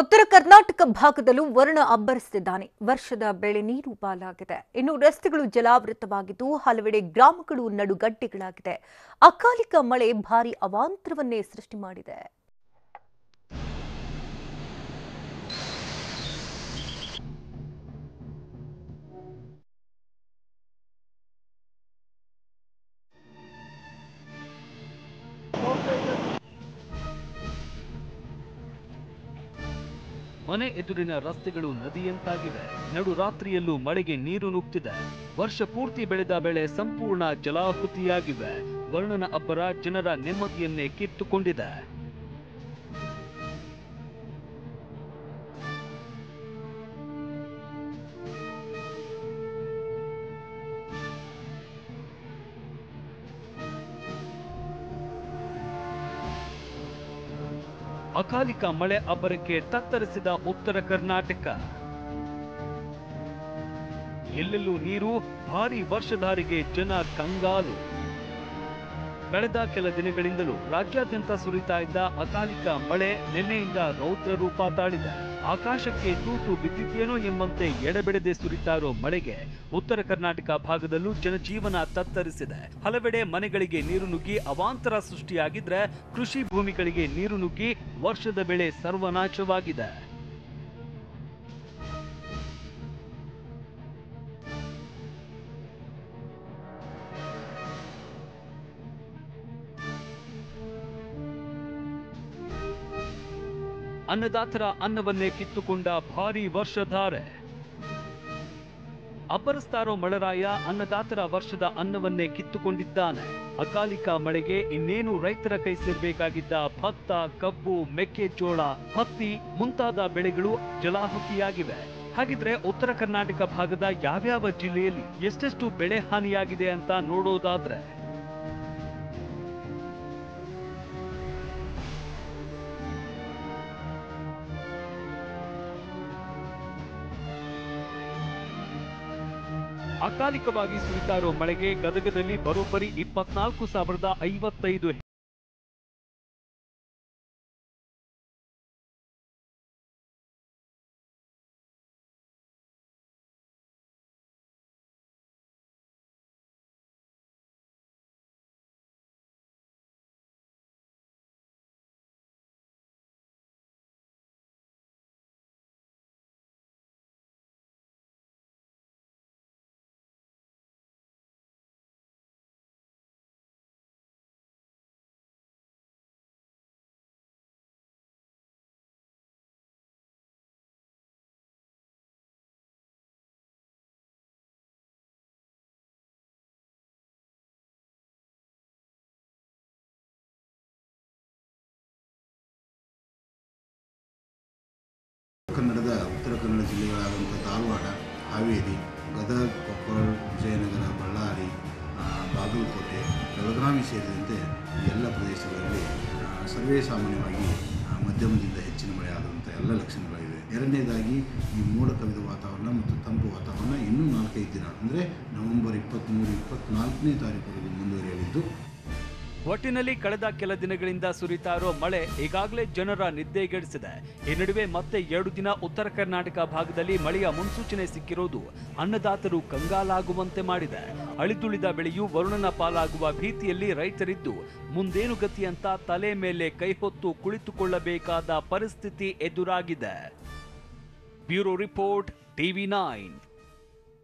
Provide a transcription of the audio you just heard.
ಉತ್ತರ ಕರ್ನಾಟಕ ಭಾಗದಲ್ಲೂ ವರುಣ ಅಬ್ಬರಿಸುತ್ತಿದ್ದಾನೆ. ವರ್ಷದ ಬೆಳೆ ನೀರು ಪಾಲಾಗಿದೆ. ಇನ್ನು ರಸ್ತೆಗಳು ಜಲಾವೃತವಾಗಿದ್ದು ಹಲವೆಡೆ ಗ್ರಾಮಗಳು ನಡುಗಡ್ಡೆಗಳಾಗಿದೆ. ಅಕಾಲಿಕ ಮಳೆ ಭಾರೀ ಅವಾಂತರವನ್ನೇ ಸೃಷ್ಟಿ ಮಾಡಿದೆ. ಮನೆ ಎದುರಿನ ರಸ್ತೆಗಳು ನದಿಯಂತಾಗಿವೆ. ನಡು ರಾತ್ರಿಯಲ್ಲೂ ಮಳೆಗೆ ನೀರು ನುಗ್ತಿದೆ. ವರ್ಷ ಪೂರ್ತಿ ಬೆಳೆದ ಬೆಳೆ ಸಂಪೂರ್ಣ ಜಲಾವೃತಿಯಾಗಿವೆ. ವರುಣನ ಅಬ್ಬರ ಜನರ ನೆಮ್ಮದಿಯನ್ನೇ ಕಿತ್ತುಕೊಂಡಿದೆ. ಅಕಾಲಿಕ ಮಳೆ ಅಬ್ಬರಕ್ಕೆ ತತ್ತರಿಸಿದ ಉತ್ತರ ಕರ್ನಾಟಕ. ಎಲ್ಲೆಲ್ಲೂ ನೀರು, ಭಾರೀ ವರ್ಷಧಾರಿಗೆ ಜನ ಕಂಗಾಲು. ಕಳೆದ ಕೆಲ ದಿನಗಳಿಂದಲೂ ರಾಜ್ಯಾದ್ಯಂತ ಸುರಿತಾ ಇದ್ದ ಅಕಾಲಿಕ ಮಳೆ ನಿನ್ನೆಯಿಂದ ರೌದ್ರ ರೂಪ ತಾಳಿದೆ. ಆಕಾಶಕ್ಕೆ ತೂತು ಬಿದ್ದಿದ್ದೇನೋ ಎಂಬಂತೆ ಎಡೆಬಿಡದೆ ಸುರಿತಾ ಇರೋ ಮಳೆಗೆ ಉತ್ತರ ಕರ್ನಾಟಕ ಭಾಗದಲ್ಲೂ ಜನಜೀವನ ತತ್ತರಿಸಿದೆ. ಹಲವೆಡೆ ಮನೆಗಳಿಗೆ ನೀರು ನುಗ್ಗಿ ಅವಾಂತರ ಸೃಷ್ಟಿಯಾಗಿದ್ರೆ, ಕೃಷಿ ಭೂಮಿಗಳಿಗೆ ನೀರು ನುಗ್ಗಿ ವರ್ಷದ ಬೆಳೆ ಸರ್ವನಾಶವಾಗಿದೆ. ಅನ್ನದಾತರ ಅನ್ನವನ್ನೇ ಕಿತ್ತುಕೊಂಡ ಭಾರೀ ವರ್ಷಧಾರೆ. ಅಬ್ಬರಿಸ್ತಾರೋ ಮಳೆರಾಯ ಅನ್ನದಾತರ ವರ್ಷದ ಅನ್ನವನ್ನೇ ಕಿತ್ತುಕೊಂಡಿದ್ದಾನೆ. ಅಕಾಲಿಕ ಮಳೆಗೆ ಇನ್ನೇನು ರೈತರ ಕೈ ಸೇರಬೇಕಾಗಿದ್ದ ಭತ್ತ, ಕಬ್ಬು, ಮೆಕ್ಕೆಜೋಳ, ಹತ್ತಿ ಮುಂತಾದ ಬೆಳೆಗಳು ಜಲಾವೃತಿಯಾಗಿವೆ. ಹಾಗಿದ್ರೆ ಉತ್ತರ ಕರ್ನಾಟಕ ಭಾಗದ ಯಾವ್ಯಾವ ಜಿಲ್ಲೆಯಲ್ಲಿ ಎಷ್ಟೆಷ್ಟು ಬೆಳೆ ಹಾನಿಯಾಗಿದೆ ಅಂತ ನೋಡೋದಾದ್ರೆ, ಅಕಾಲಿಕವಾಗಿ ಸುರಿತಾ ಇರೋ ಮಳೆಗೆ ಗದಗದಲ್ಲಿ ಬರೋಬ್ಬರಿ 24,055 ಕನ್ನಡದ ಉತ್ತರ ಕನ್ನಡ ಜಿಲ್ಲೆಗಳಾದಂಥ ಧಾರವಾಡ, ಹಾವೇರಿ, ಗದಗ, ಕೊಪ್ಪಳ, ವಿಜಯನಗರ, ಬಳ್ಳಾರಿ, ಬಾಗಲಕೋಟೆ, ಬೆಳಗಾವಿ ಸೇರಿದಂತೆ ಎಲ್ಲ ಪ್ರದೇಶಗಳಲ್ಲಿ ಸರ್ವೇ ಸಾಮಾನ್ಯವಾಗಿ ಮಧ್ಯಮದಿಂದ ಹೆಚ್ಚಿನ ಮಳೆ ಆದಂಥ ಎಲ್ಲ ಲಕ್ಷಣಗಳಿವೆ. ಎರಡನೇದಾಗಿ ಈ ಮೋಡ ಕವಿದ ವಾತಾವರಣ ಮತ್ತು ತಂಪು ವಾತಾವರಣ ಇನ್ನೂ 4-5 ದಿನ ಅಂದರೆ ನವೆಂಬರ್ 23, 24ನೇ ತಾರೀಕುವರೆಗೂ ಮುಂದುವರಿಯಲಿದ್ದು, ಒಟ್ಟಿನಲ್ಲಿ ಕಳೆದ ಕೆಲ ದಿನಗಳಿಂದ ಸುರಿತಾ ಇರೋ ಮಳೆ ಈಗಾಗಲೇ ಜನರ ನಿದ್ದೆಗೆಡಿಸಿದೆ. ಈ ನಡುವೆ ಮತ್ತೆ 2 ದಿನ ಉತ್ತರ ಕರ್ನಾಟಕ ಭಾಗದಲ್ಲಿ ಮಳೆಯ ಮುನ್ಸೂಚನೆ ಸಿಕ್ಕಿರೋದು ಅನ್ನದಾತರು ಕಂಗಾಲಾಗುವಂತೆ ಮಾಡಿದೆ. ಅಳಿದುಳಿದ ಬೆಳೆಯು ವರುಣನ ಪಾಲಾಗುವ ಭೀತಿಯಲ್ಲಿ ರೈತರಿದ್ದು ಮುಂದೇನು ಗತಿ ಅಂತ ತಲೆ ಮೇಲೆ ಕೈ ಹೊತ್ತು ಕುಳಿತುಕೊಳ್ಳಬೇಕಾದ ಪರಿಸ್ಥಿತಿ ಎದುರಾಗಿದೆ. Bureau report, TV9.